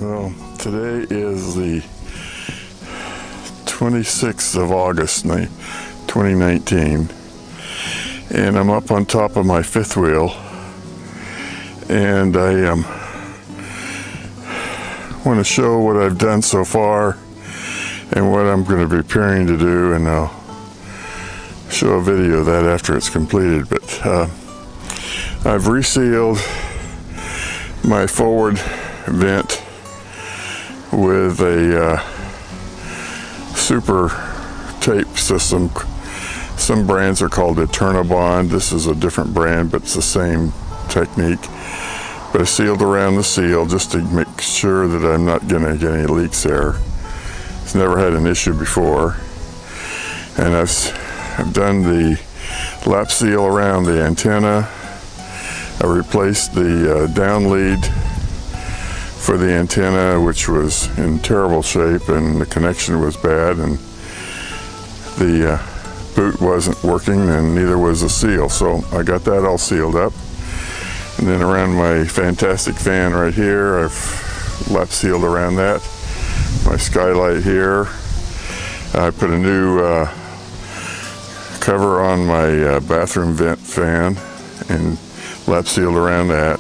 Well, today is the 26th of August, 2019, and I'm up on top of my fifth wheel, and I want to show what I've done so far and what I'm going to be preparing to do, and I'll show a video of that after it's completed. But I've resealed my forward vent with a super tape system. Some brands are called Eternabond. This is a different brand, but it's the same technique. But I sealed around the seal just to make sure that I'm not going to get any leaks there. It's never had an issue before. And I've done the lap seal around the antenna. I replaced the down lead for the antenna, which was in terrible shape, and the connection was bad, and the boot wasn't working, and neither was the seal. So I got that all sealed up. And then around my fantastic fan right here, I've lap sealed around that. My skylight here, I put a new cover on my bathroom vent fan and lap sealed around that.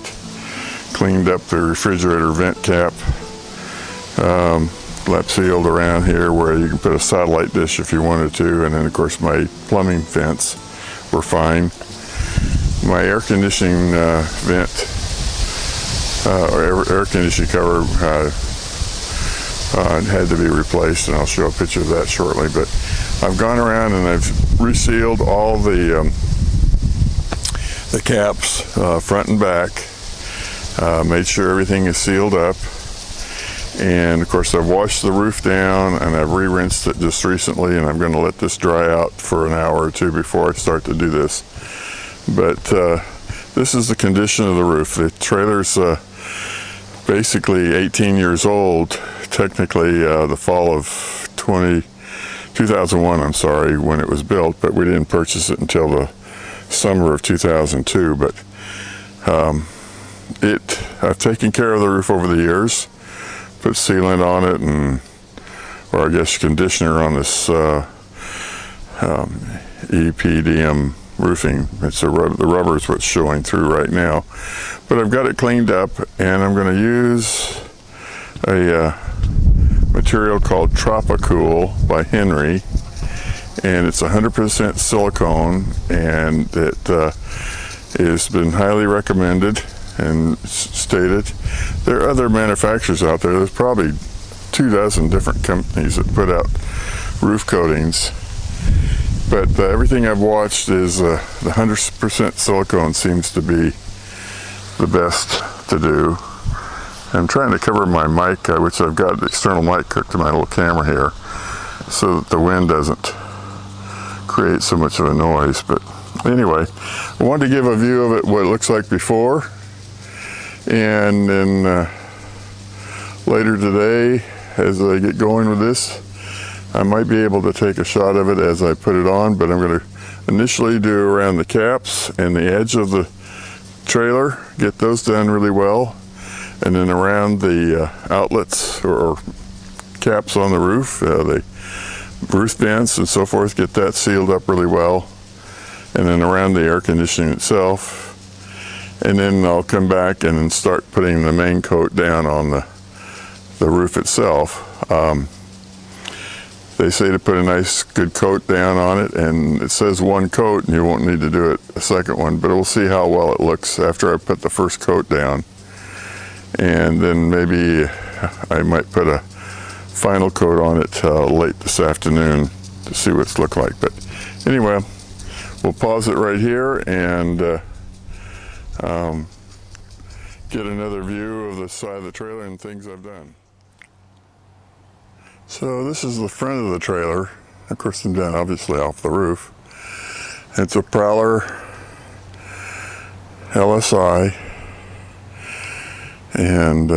Cleaned up the refrigerator vent cap, lap sealed around here where you can put a satellite dish if you wanted to, and then of course my plumbing vents were fine. My air conditioning vent, or air conditioning cover had to be replaced, and I'll show a picture of that shortly. But I've gone around and I've resealed all the caps, front and back. Made sure everything is sealed up, and of course I've washed the roof down and I've re-rinsed it just recently, and I'm going to let this dry out for an hour or two before I start to do this. But this is the condition of the roof. The trailer's basically 18 years old, technically the fall of 2001, I'm sorry, when it was built, but we didn't purchase it until the summer of 2002. But I've taken care of the roof over the years, put sealant on it, or I guess conditioner on this EPDM roofing. The rubber is what's showing through right now. But I've got it cleaned up, and I'm going to use a material called Tropicool by Henry, and it's 100% silicone, and it has been highly recommended and stated. There are other manufacturers out there. There's probably 24 different companies that put out roof coatings, but everything I've watched is the 100% silicone seems to be the best to do. I'm trying to cover my mic, which I've got the external mic hooked to my little camera here, so that the wind doesn't create so much of a noise. But anyway, I wanted to give a view of it, what it looks like before. And then later today, as I get going with this, I might be able to take a shot of it as I put it on, but I'm going to initially do around the caps and the edge of the trailer, get those done really well, and then around the outlets or caps on the roof, the roof vents and so forth, get that sealed up really well, and then around the air conditioning itself. And then I'll come back and start putting the main coat down on the roof itself. They say to put a nice good coat down on it, and it says one coat and you won't need to do it a second one, but we'll see how well it looks after I put the first coat down. And then maybe I might put a final coat on it late this afternoon to see what it's look like. But anyway, we'll pause it right here and get another view of the side of the trailer and things I've done. So this is the front of the trailer. Of course, I'm done obviously off the roof. It's a Prowler LSI, and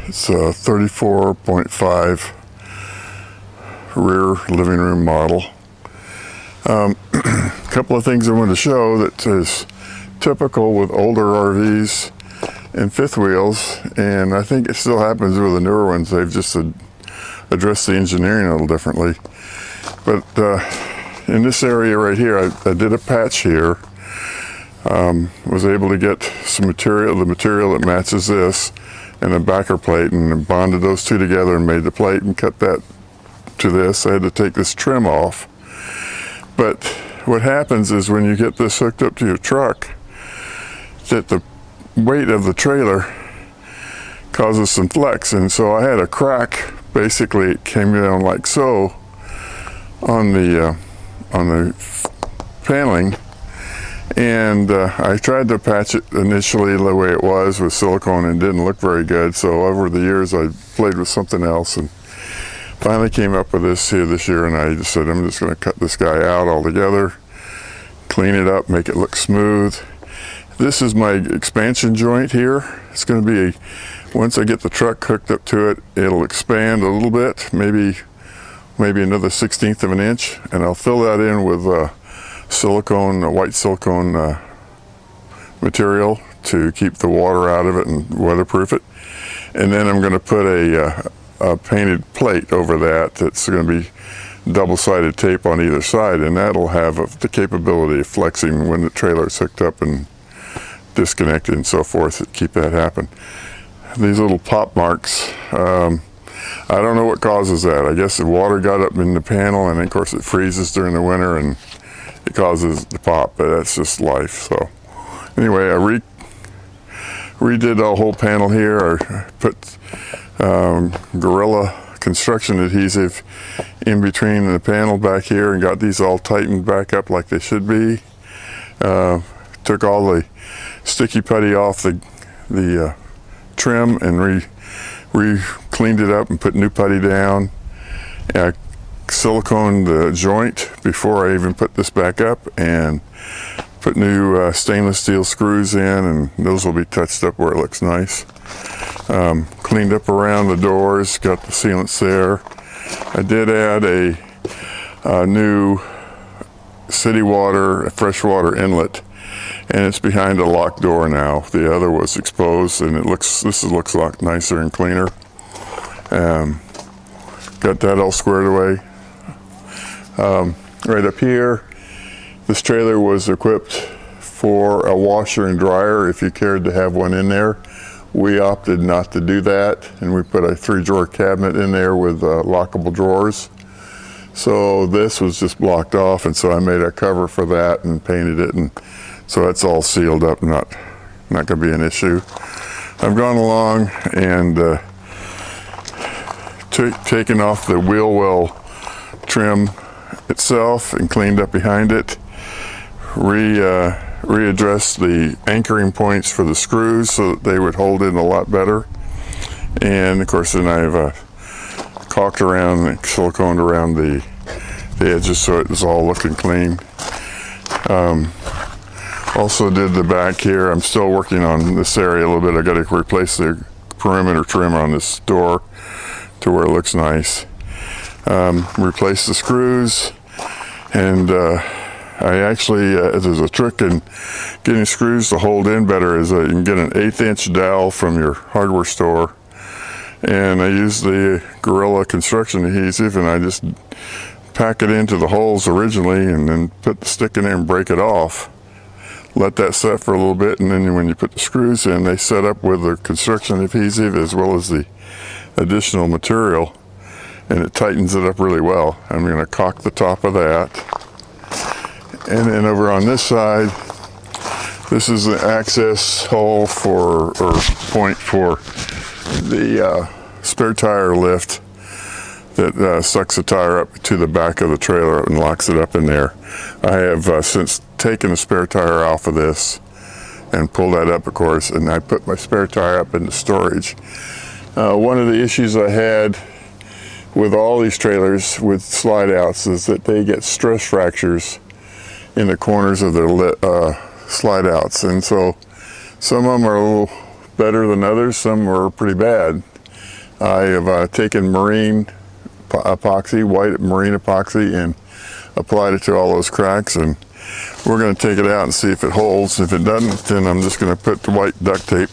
it's a 34.5 rear living room model. A couple of things I wanted to show that is typical with older RVs and fifth wheels, and I think it still happens with the newer ones. They've just addressed the engineering a little differently. But in this area right here, I did a patch here. Was able to get some material, the material that matches this, and a backer plate, and bonded those two together and made the plate and cut that to this. I had to take this trim off. But what happens is when you get this hooked up to your truck, that the weight of the trailer causes some flex, and so I had a crack. Basically, it came down like so on the paneling, and I tried to patch it initially the way it was with silicone, and it didn't look very good. So over the years, I played with something else, and finally came up with this here this year. And I just said, I'm just going to cut this guy out altogether, clean it up, make it look smooth. This is my expansion joint here. It's going to be, once I get the truck hooked up to it, it'll expand a little bit, maybe another 1/16 of an inch, and I'll fill that in with silicone, white silicone material to keep the water out of it and weatherproof it. And then I'm going to put a painted plate over that. That's going to be double-sided tape on either side, and that'll have the capability of flexing when the trailer's hooked up and disconnected and so forth, to keep that happen. These little pop marks, I don't know what causes that. I guess the water got up in the panel, and of course it freezes during the winter and it causes the pop, but that's just life. So anyway, I redid the whole panel here. I put Gorilla construction adhesive in between the panel back here and got these all tightened back up like they should be. Took all the sticky putty off the trim and cleaned it up and put new putty down. I siliconed the joint before I even put this back up, and put new stainless steel screws in, and those will be touched up where it looks nice. Cleaned up around the doors, got the sealants there. I did add a new city water, freshwater inlet, and it's behind a locked door now. The other was exposed, and this looks a lot nicer and cleaner. Got that all squared away. Right up here, this trailer was equipped for a washer and dryer if you cared to have one in there. We opted not to do that, and we put a 3-drawer cabinet in there with lockable drawers. So this was just blocked off, and so I made a cover for that and painted it, and so that's all sealed up, not going to be an issue. I've gone along and taken off the wheel well trim itself and cleaned up behind it. Readdressed the anchoring points for the screws so that they would hold in a lot better. And of course then I've caulked around and siliconed around the edges so it was all looking clean. Also did the back here. I'm still working on this area a little bit. I got to replace the perimeter trim on this door to where it looks nice. Replace the screws, and I actually, there's a trick in getting screws to hold in better, is you can get an 1/8 inch dowel from your hardware store, and I use the Gorilla construction adhesive, and I just pack it into the holes originally and then put the stick in there and break it off. Let that set for a little bit, and then when you put the screws in, they set up with the construction adhesive as well as the additional material, and it tightens it up really well. I'm going to caulk the top of that. And then over on this side, this is the access hole or point for the spare tire lift that sucks the tire up to the back of the trailer and locks it up in there. I have since taken the spare tire off of this and pulled that up, of course, and I put my spare tire up into storage. One of the issues I had with all these trailers with slide outs is that they get stress fractures in the corners of their slide outs, and so some of them are a little better than others, some are pretty bad. I have taken marine epoxy, white marine epoxy, and applied it to all those cracks, and we're going to take it out and see if it holds. If it doesn't, then I'm just going to put the white duct tape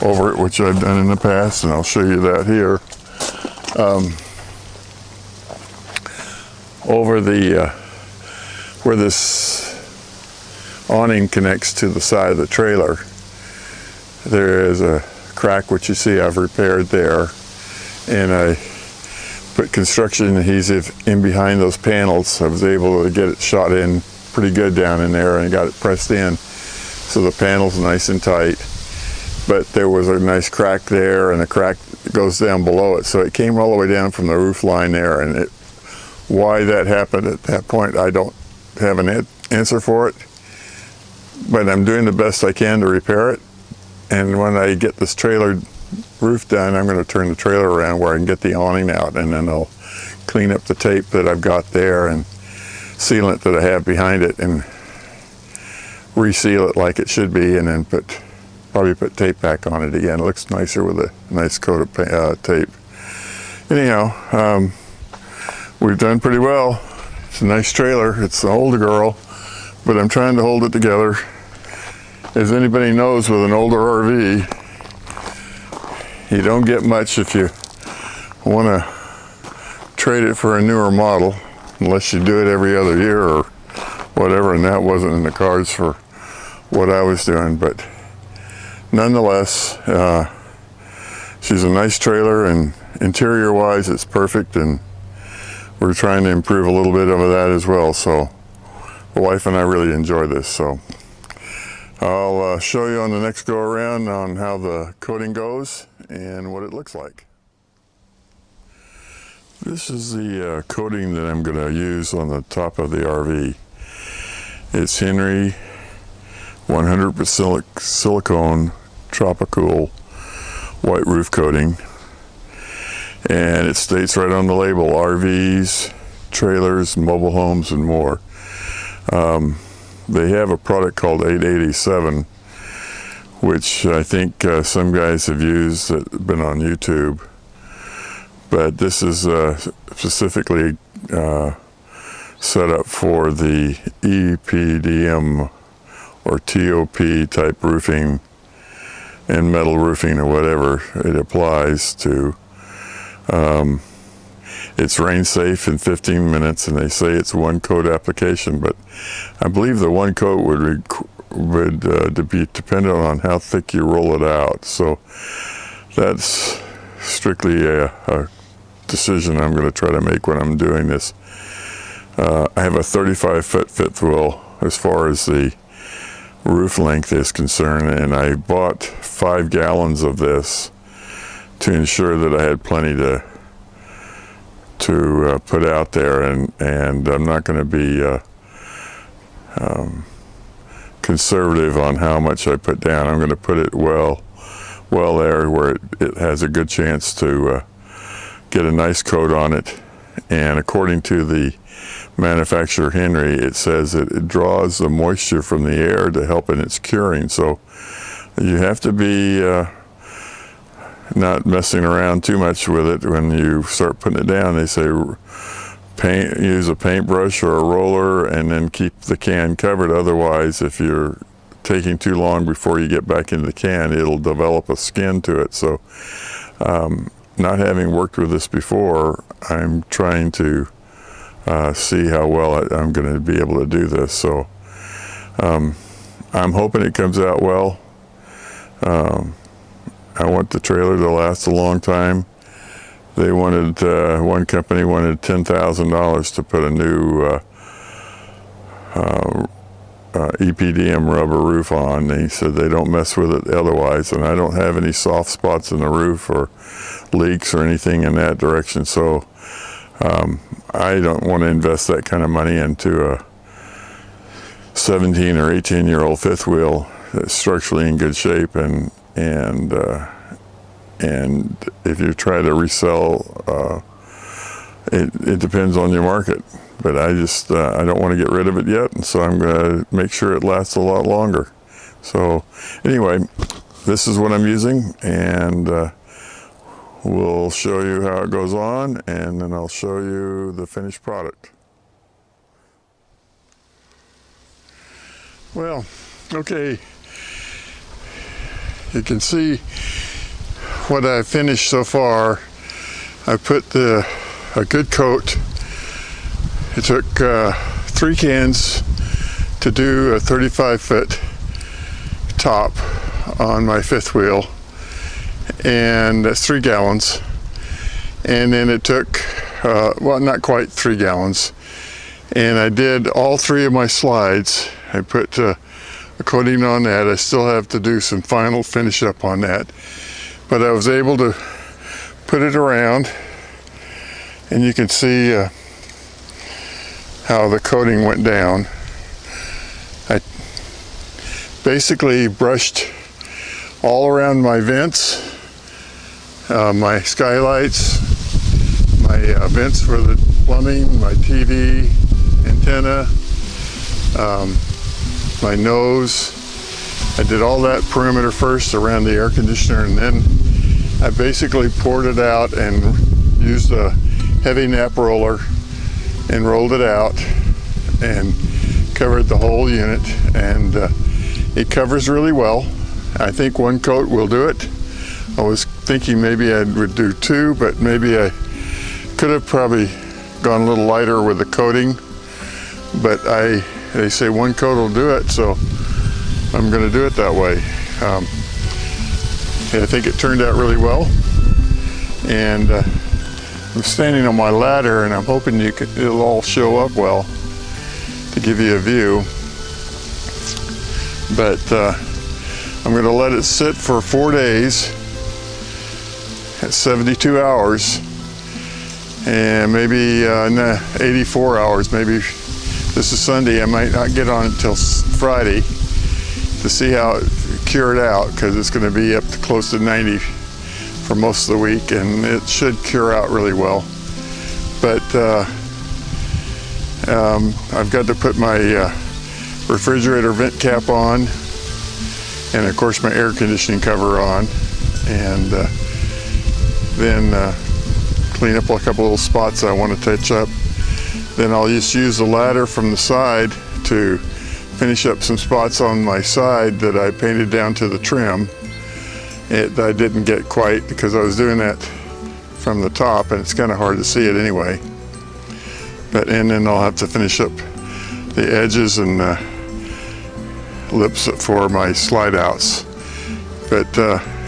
over it, which I've done in the past, and I'll show you that here. Over the where this awning connects to the side of the trailer, there is a crack which you see I've repaired there, and I put construction adhesive in behind those panels. I was able to get it shot in pretty good down in there and got it pressed in so the panel's nice and tight. But there was a nice crack there, and the crack goes down below it, so it came all the way down from the roof line there, and why that happened at that point, I don't have an answer for it, but I'm doing the best I can to repair it. And when I get this trailer roof done, I'm going to turn the trailer around where I can get the awning out, and then I'll clean up the tape that I've got there and sealant that I have behind it and reseal it like it should be, and then probably put tape back on it again. It looks nicer with a nice coat of tape. Anyhow, we've done pretty well. It's a nice trailer. It's an older girl, but I'm trying to hold it together. As anybody knows, with an older RV, you don't get much if you want to trade it for a newer model, unless you do it every other year or whatever, and that wasn't in the cards for what I was doing. But nonetheless, she's a nice trailer, and interior-wise, it's perfect, and we're trying to improve a little bit of that as well. So the wife and I really enjoy this. So I'll show you on the next go around on how the coating goes and what it looks like. This is the coating that I'm going to use on the top of the RV. It's Henry 100% silicone Tropicool white roof coating, and it states right on the label, RVs, trailers, mobile homes, and more. They have a product called 887, which I think some guys have used that been on YouTube, but this is specifically set up for the EPDM or TOP type roofing and metal roofing or whatever it applies to. It's rain safe in 15 minutes, and they say it's one coat application, but I believe the one coat would be dependent on how thick you roll it out. So that's strictly a decision I'm going to try to make when I'm doing this. I have a 35-foot fifth wheel as far as the roof length is concerned, and I bought 5 gallons of this to ensure that I had plenty to put out there, and I'm not going to be conservative on how much I put down. I'm going to put it well there where it has a good chance to get a nice coat on it. And according to the manufacturer Henry, it says it draws the moisture from the air to help in its curing. So you have to be not messing around too much with it when you start putting it down. They say use a paintbrush or a roller and then keep the can covered. Otherwise, if you're taking too long before you get back into the can, it'll develop a skin to it. So not having worked with this before, I'm trying to see how well I'm going to be able to do this. So I'm hoping it comes out well. I want the trailer to last a long time. They wanted, one company wanted $10,000 to put a new EPDM rubber roof on. They said they don't mess with it otherwise, and I don't have any soft spots in the roof or leaks or anything in that direction. So I don't want to invest that kind of money into a 17 or 18-year-old fifth wheel that's structurally in good shape, and if you try to resell, it depends on your market. But I just I don't want to get rid of it yet, and so I'm going to make sure it lasts a lot longer. So anyway, this is what I'm using, and we'll show you how it goes on, and then I'll show you the finished product. Well, okay. you can see what I finished so far. I put a good coat. It took 3 cans to do a 35-foot top on my fifth wheel, and that's 3 gallons. And then it took, well, not quite 3 gallons. And I did all 3 of my slides. I put a coating on that. I still have to do some final finish up on that. But I was able to put it around, and you can see how the coating went down. I basically brushed all around my vents, my skylights, my vents for the plumbing, my TV antenna, my nose. I did all that perimeter first around the air conditioner, and then I basically poured it out and used a heavy nap roller and rolled it out and covered the whole unit, and it covers really well. I think 1 coat will do it. I was thinking maybe I would do 2, but maybe I could have probably gone a little lighter with the coating, but they say 1 coat will do it, so I'm going to do it that way. I think it turned out really well, and I'm standing on my ladder, and I'm hoping it'll all show up well to give you a view. But I'm going to let it sit for 4 days at 72 hours, and maybe 84 hours. Maybe this is Sunday. I might not get on until Friday to see how it cured out, because it's going to be up to close to 90 for most of the week, and it should cure out really well. But I've got to put my refrigerator vent cap on, and of course my air conditioning cover on, and then clean up a couple little spots I want to touch up. Then I'll just use the ladder from the side to finish up some spots on my side that I painted down to the trim. I didn't get quite, because I was doing that from the top, and it's kind of hard to see it anyway. And then I'll have to finish up the edges and lips for my slide outs. But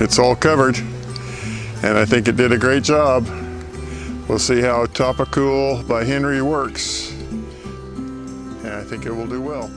it's all covered, and I think it did a great job. We'll see how Top-A-Cool by Henry works, and I think it will do well.